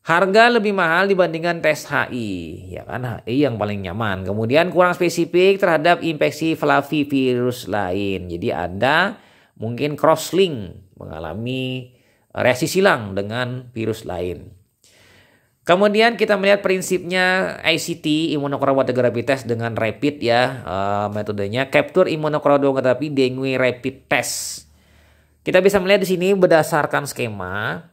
S1: Harga lebih mahal dibandingkan tes HI, ya kan, HI yang paling nyaman. Kemudian kurang spesifik terhadap infeksi flavivirus lain. Jadi ada mungkin crosslink, mengalami reaksi silang dengan virus lain. Kemudian kita melihat prinsipnya ICT, immunochromatography test dengan rapid ya, metodenya capture immunochromatography dengue rapid test. Kita bisa melihat di sini berdasarkan skema.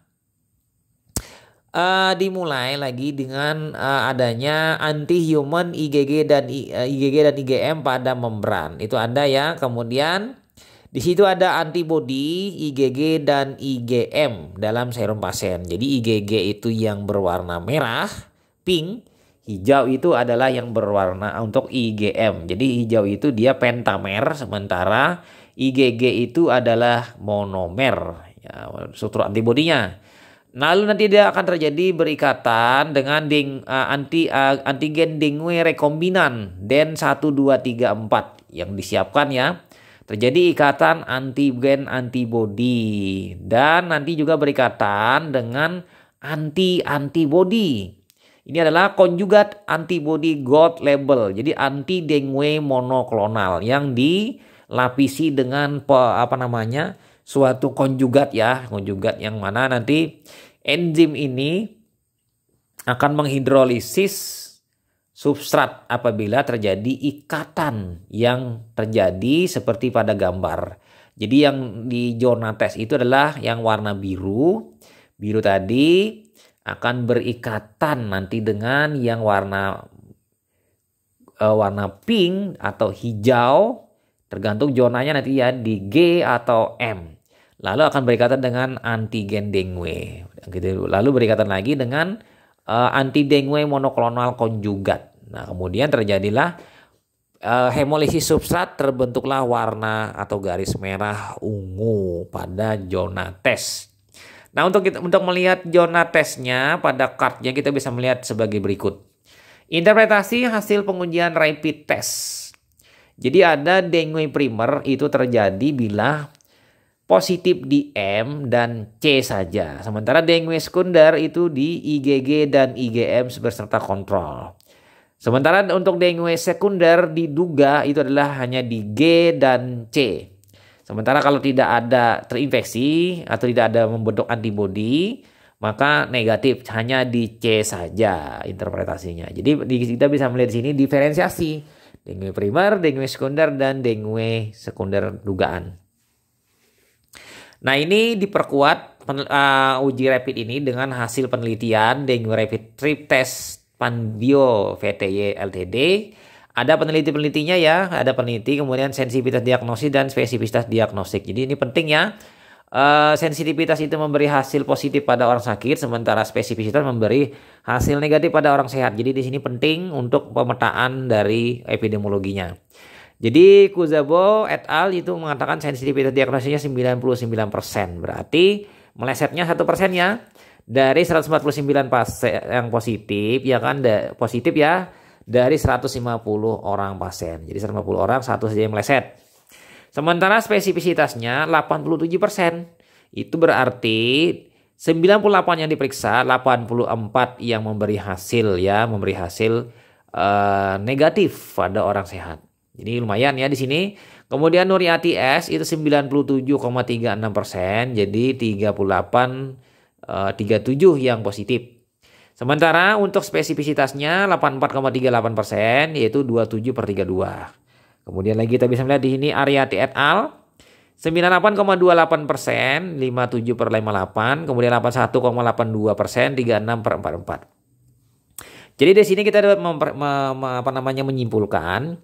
S1: Dimulai lagi dengan adanya anti-human IgG dan IgM pada membran. Itu ada ya. Kemudian di situ ada antibodi IgG dan IgM dalam serum pasien. Jadi IgG itu yang berwarna merah, pink. Hijau itu adalah yang berwarna untuk IgM. Jadi hijau itu dia pentamer, sementara IgG itu adalah monomer. Ya, struktur antibodinya. Lalu nanti dia akan terjadi berikatan dengan antigen dengue rekombinan DEN 1, 2, 3, 4 yang disiapkan ya. Terjadi ikatan antigen antibodi dan nanti juga berikatan dengan antibodi. Ini adalah konjugat antibody gold label. Jadi anti dengue monoklonal yang dilapisi dengan suatu konjugat ya, konjugat yang mana nanti enzim ini akan menghidrolisis substrat apabila terjadi ikatan yang terjadi seperti pada gambar. Jadi yang di zona tes itu adalah yang warna biru. Biru tadi akan berikatan nanti dengan yang warna pink atau hijau, tergantung zonanya nanti ya di G atau M. Lalu akan berikatan dengan antigen dengue. Lalu berikatan lagi dengan anti dengue monoklonal konjugat. Nah, kemudian terjadilah hemolisis substrat, terbentuklah warna atau garis merah ungu pada zona tes. Nah, untuk melihat zona tesnya pada kartnya kita bisa melihat sebagai berikut. Interpretasi hasil pengujian rapid test. Jadi ada dengue primer itu terjadi bila positif di M dan C saja. Sementara dengue sekunder itu di IgG dan IgM beserta kontrol. Sementara untuk dengue sekunder diduga itu adalah hanya di G dan C. Sementara kalau tidak ada terinfeksi atau tidak ada membentuk antibodi, maka negatif hanya di C saja interpretasinya. Jadi kita bisa melihat di sini diferensiasi dengue primer, dengue sekunder, dan dengue sekunder dugaan. Nah, ini diperkuat uji rapid ini dengan hasil penelitian dengue rapid trip test Panbio VTY Ltd. Ada penelitinya ya, ada peneliti, kemudian sensitivitas diagnosis dan spesifisitas diagnostik. Jadi ini penting ya. sensitivitas itu memberi hasil positif pada orang sakit, sementara spesifisitas memberi hasil negatif pada orang sehat. Jadi di sini penting untuk pemetaan dari epidemiologinya. Jadi Kurzabo et al. Itu mengatakan sensitivitas diagnosisnya 99%. Berarti melesetnya 1% ya. Dari 149 pasien yang positif, ya kan, positif ya, dari 150 orang pasien. Jadi 150 orang, satu saja yang meleset. Sementara spesifisitasnya 87%. Itu berarti 98 yang diperiksa, 84 yang memberi hasil ya, memberi hasil negatif pada orang sehat. Jadi lumayan ya di sini. Kemudian Nuriati S itu 97,36%, jadi 37 yang positif. Sementara untuk spesifisitasnya 84,38%, yaitu 27/32. Kemudian lagi kita bisa melihat di sini Ariati et al. 98,28%, 57/58. Kemudian 81,82%, 36/44. Jadi di sini kita dapat menyimpulkan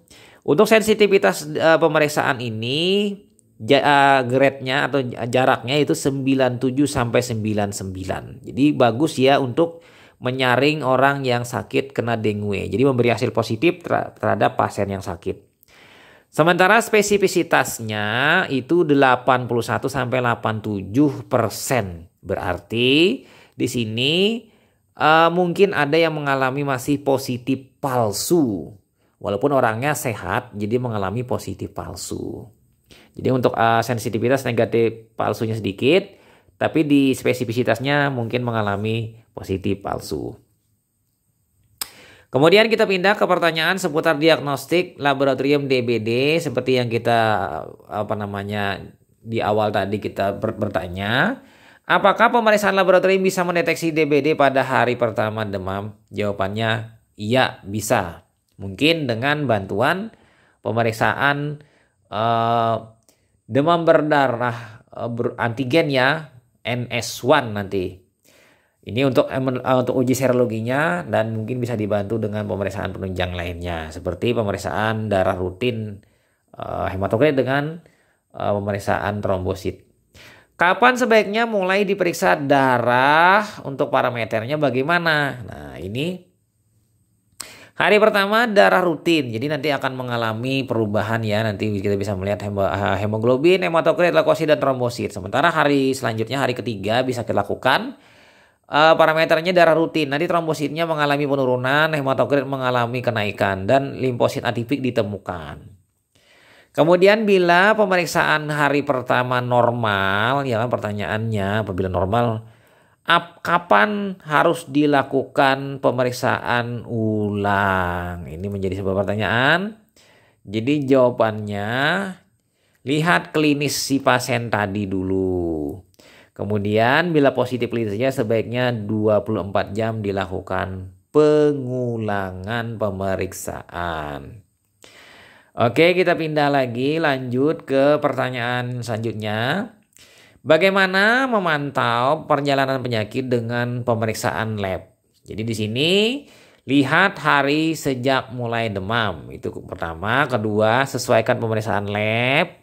S1: untuk sensitivitas pemeriksaan ini grade-nya atau jaraknya itu 97 sampai 99. Jadi bagus ya untuk menyaring orang yang sakit kena dengue. Jadi memberi hasil positif terhadap pasien yang sakit. Sementara spesifisitasnya itu 81 sampai 87%. Berarti di sini mungkin ada yang mengalami masih positif palsu. Walaupun orangnya sehat, jadi mengalami positif palsu. Jadi untuk sensitivitas negatif palsunya sedikit, tapi di spesifisitasnya mungkin mengalami positif palsu. Kemudian kita pindah ke pertanyaan seputar diagnostik laboratorium DBD seperti yang kita di awal tadi kita bertanya, apakah pemeriksaan laboratorium bisa mendeteksi DBD pada hari pertama demam? Jawabannya iya, bisa. Mungkin dengan bantuan pemeriksaan demam berdarah antigen ya, NS1 nanti. Ini untuk uji serologinya dan mungkin bisa dibantu dengan pemeriksaan penunjang lainnya seperti pemeriksaan darah rutin hematokrit dengan pemeriksaan trombosit. Kapan sebaiknya mulai diperiksa darah untuk parameternya bagaimana? Nah, ini hari pertama darah rutin, jadi nanti akan mengalami perubahan ya, nanti kita bisa melihat hemoglobin, hematokrit, leukosit, dan trombosit. Sementara hari selanjutnya, hari ketiga bisa kita lakukan parameternya darah rutin. Nanti trombositnya mengalami penurunan, hematokrit mengalami kenaikan, dan limfosit atipik ditemukan. Kemudian bila pemeriksaan hari pertama normal, ya kan pertanyaannya apabila normal, kapan harus dilakukan pemeriksaan ulang? Ini menjadi sebuah pertanyaan. Jadi jawabannya, lihat klinis si pasien tadi dulu. Kemudian bila positif klinisnya sebaiknya 24 jam dilakukan pengulangan pemeriksaan. Oke, kita pindah lagi, lanjut ke pertanyaan selanjutnya. Bagaimana memantau perjalanan penyakit dengan pemeriksaan lab? Jadi di sini lihat hari sejak mulai demam. Itu pertama, kedua sesuaikan pemeriksaan lab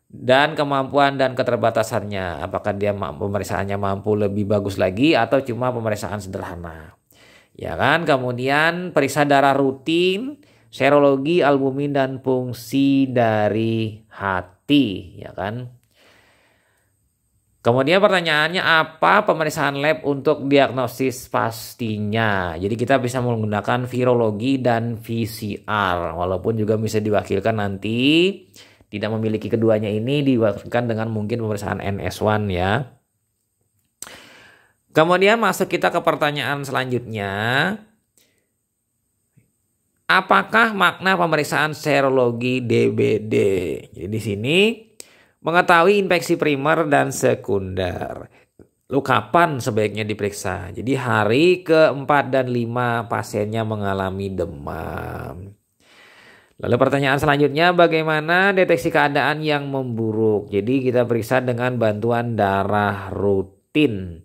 S1: dan kemampuan dan keterbatasannya. Apakah dia pemeriksaannya mampu lebih bagus lagi atau cuma pemeriksaan sederhana. Ya kan? Kemudian periksa darah rutin, serologi, albumin, dan fungsi dari hati, ya kan? Kemudian pertanyaannya, apa pemeriksaan lab untuk diagnosis pastinya? Jadi kita bisa menggunakan virologi dan PCR, walaupun juga bisa diwakilkan nanti tidak memiliki keduanya ini diwakilkan dengan mungkin pemeriksaan NS1 ya. Kemudian masuk kita ke pertanyaan selanjutnya. Apakah makna pemeriksaan serologi DBD? Jadi di sini mengetahui infeksi primer dan sekunder. Lalu kapan sebaiknya diperiksa? Jadi hari ke-4 dan 5 pasiennya mengalami demam. Lalu pertanyaan selanjutnya, bagaimana deteksi keadaan yang memburuk? Jadi kita periksa dengan bantuan darah rutin.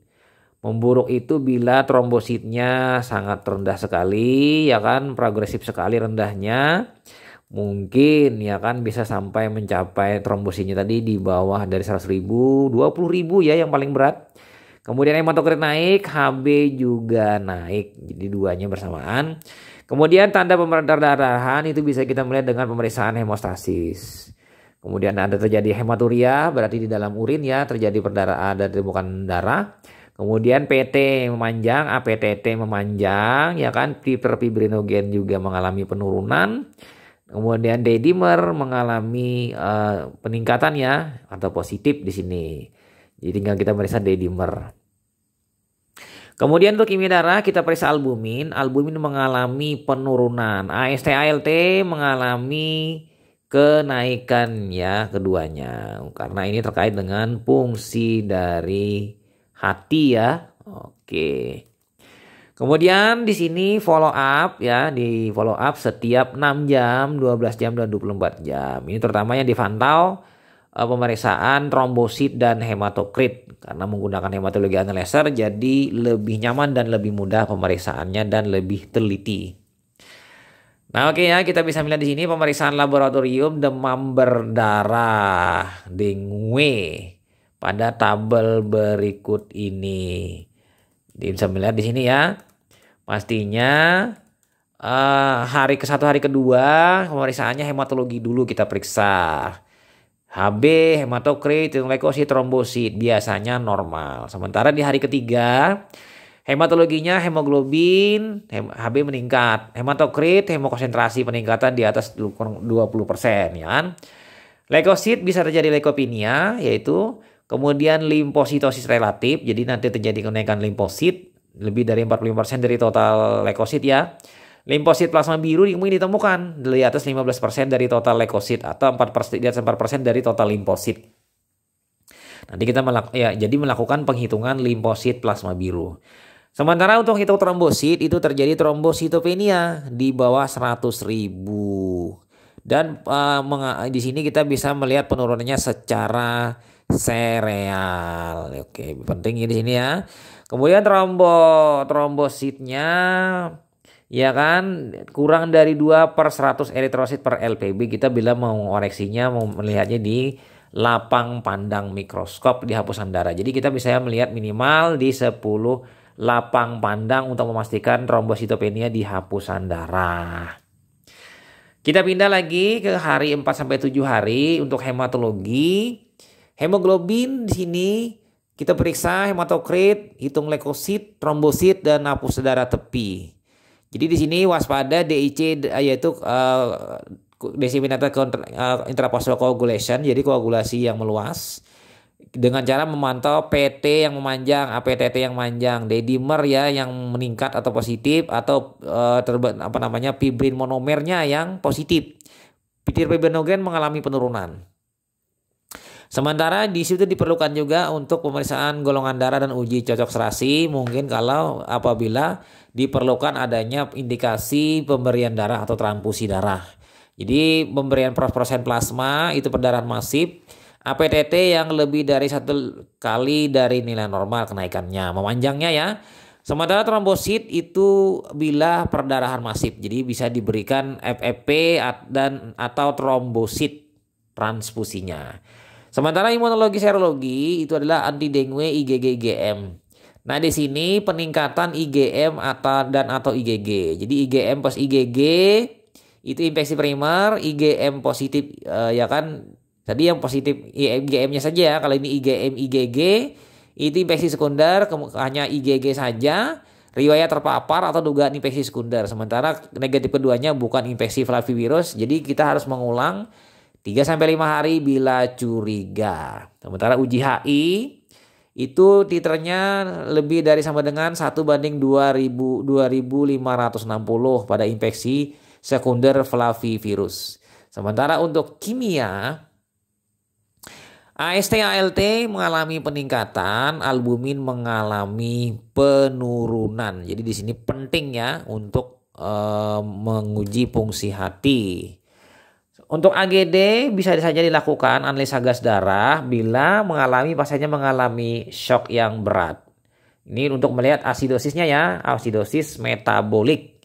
S1: Memburuk itu bila trombositnya sangat rendah sekali, ya kan, progresif sekali rendahnya. mungkin ya kan bisa sampai mencapai trombositnya tadi di bawah dari 100.000, 20.000 ya yang paling berat. Kemudian hematokrit naik, HB juga naik. Jadi duanya bersamaan. Kemudian tanda perdarahan itu bisa kita melihat dengan pemeriksaan hemostasis. Kemudian ada terjadi hematuria, berarti di dalam urin ya terjadi perdarahan, ada bukan darah. Kemudian PT memanjang, APTT memanjang, ya kan, hiperfibrinogen juga mengalami penurunan. Kemudian D-dimer mengalami peningkatan ya, atau positif di sini. Jadi tinggal kita periksa D-dimer. Kemudian untuk kimia darah kita periksa albumin. Albumin mengalami penurunan. AST ALT mengalami kenaikan ya keduanya. Karena ini terkait dengan fungsi dari hati ya. Oke. Kemudian di sini follow up ya, di follow up setiap 6 jam, 12 jam dan 24 jam. Ini terutama yang dipantau pemeriksaan trombosit dan hematokrit, karena menggunakan hematologi analyzer jadi lebih nyaman dan lebih mudah pemeriksaannya dan lebih teliti. Nah oke ya, kita bisa melihat di sini pemeriksaan laboratorium demam berdarah dengue pada tabel berikut ini. Jadi bisa melihat di sini ya, pastinya hari ke-1 hari kedua pemeriksaannya hematologi dulu kita periksa. HB, hematokrit, leukosit, trombosit biasanya normal. Sementara di hari ketiga hematologinya hemoglobin, HB meningkat, hematokrit, hemokonsentrasi peningkatan di atas 20% ya kan. Leukosit bisa terjadi leukopenia yaitu, kemudian limfositosis relatif, jadi nanti terjadi kenaikan limfosit lebih dari 45% dari total leukosit ya. Limfosit plasma biru mungkin ditemukan di atas 15% dari total leukosit atau 4%, di atas 4% dari total limfosit. Nanti kita jadi melakukan penghitungan limfosit plasma biru. Sementara untuk hitung trombosit itu terjadi trombositopenia di bawah 100.000. Dan di sini kita bisa melihat penurunannya secara serial. Oke, penting di sini ya. Kemudian trombositnya ya kan kurang dari 2/100 eritrosit per LPB. Kita bila mau mengoreksinya, mau melihatnya di lapang pandang mikroskop di hapusan darah. Jadi kita bisa melihat minimal di 10 lapang pandang untuk memastikan trombositopenia di hapusan darah. Kita pindah lagi ke hari 4-7 hari untuk hematologi. Hemoglobin di sini kita periksa hematokrit, hitung leukosit, trombosit dan hapus darah tepi. Jadi di sini waspada DIC yaitu disseminated intramuscular coagulation, jadi koagulasi yang meluas, dengan cara memantau PT yang memanjang, APTT yang memanjang, D-dimer ya yang meningkat atau positif, atau fibrin monomernya yang positif. Fibrinogen mengalami penurunan. Sementara di situ diperlukan juga untuk pemeriksaan golongan darah dan uji cocok serasi, mungkin kalau apabila diperlukan adanya indikasi pemberian darah atau transfusi darah. Jadi pemberian prosen plasma itu perdarahan masif, APTT yang lebih dari 1 kali dari nilai normal kenaikannya, memanjangnya ya. Sementara trombosit itu bila perdarahan masif, jadi bisa diberikan FFP dan atau trombosit transfusinya. Sementara imunologi serologi itu adalah anti dengue, IgG, IgM. Nah di sini peningkatan IgM atau IgG. Jadi IgM plus IgG itu infeksi primer, IgM positif ya kan. Tadi yang positif IgM-nya saja ya. Kalau ini IgM, IgG itu infeksi sekunder, hanya IgG saja. Riwayat terpapar atau dugaan infeksi sekunder. Sementara negatif keduanya bukan infeksi flavivirus. Jadi kita harus mengulang 3-5 hari bila curiga. Sementara uji HI itu titernya lebih dari sama dengan 1/2560 pada infeksi sekunder flavivirus. Sementara untuk kimia, AST ALT mengalami peningkatan, albumin mengalami penurunan. Jadi di sini penting ya untuk menguji fungsi hati. Untuk AGD bisa saja dilakukan analisa gas darah bila pasiennya mengalami shock yang berat. Ini untuk melihat asidosisnya ya, asidosis metabolik.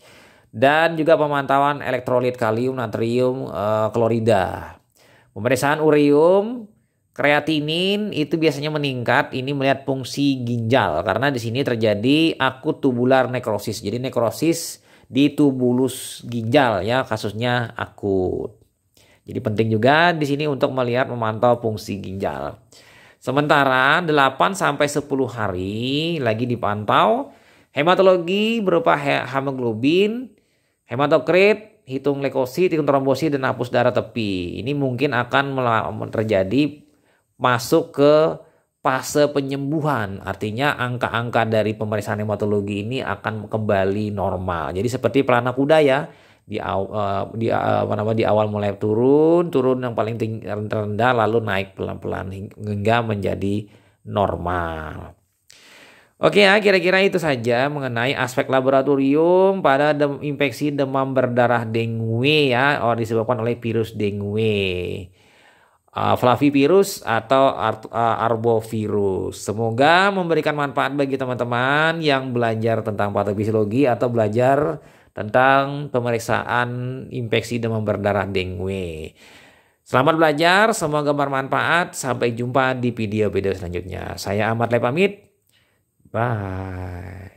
S1: dan juga pemantauan elektrolit kalium, natrium, klorida. Pemeriksaan ureum, kreatinin itu biasanya meningkat. Ini melihat fungsi ginjal karena di sini terjadi akut tubular nekrosis. Jadi nekrosis di tubulus ginjal ya, kasusnya akut. Jadi penting juga di sini untuk melihat memantau fungsi ginjal. Sementara 8 sampai 10 hari lagi dipantau hematologi berupa hemoglobin, hematokrit, hitung leukosit, hitung trombosit dan hapus darah tepi. Ini mungkin akan terjadi masuk ke fase penyembuhan. Artinya angka-angka dari pemeriksaan hematologi ini akan kembali normal. Jadi seperti pelana kuda ya. Di awal mulai turun yang paling rendah lalu naik pelan-pelan hingga menjadi normal. Oke ya, kira-kira itu saja mengenai aspek laboratorium pada infeksi demam berdarah dengue ya, disebabkan oleh virus dengue. Flavivirus atau arbovirus. Semoga memberikan manfaat bagi teman-teman yang belajar tentang patofisiologi atau belajar tentang pemeriksaan infeksi demam berdarah dengue. Selamat belajar, semoga bermanfaat. Sampai jumpa di video-video selanjutnya. Saya Ahmad Le pamit. Bye.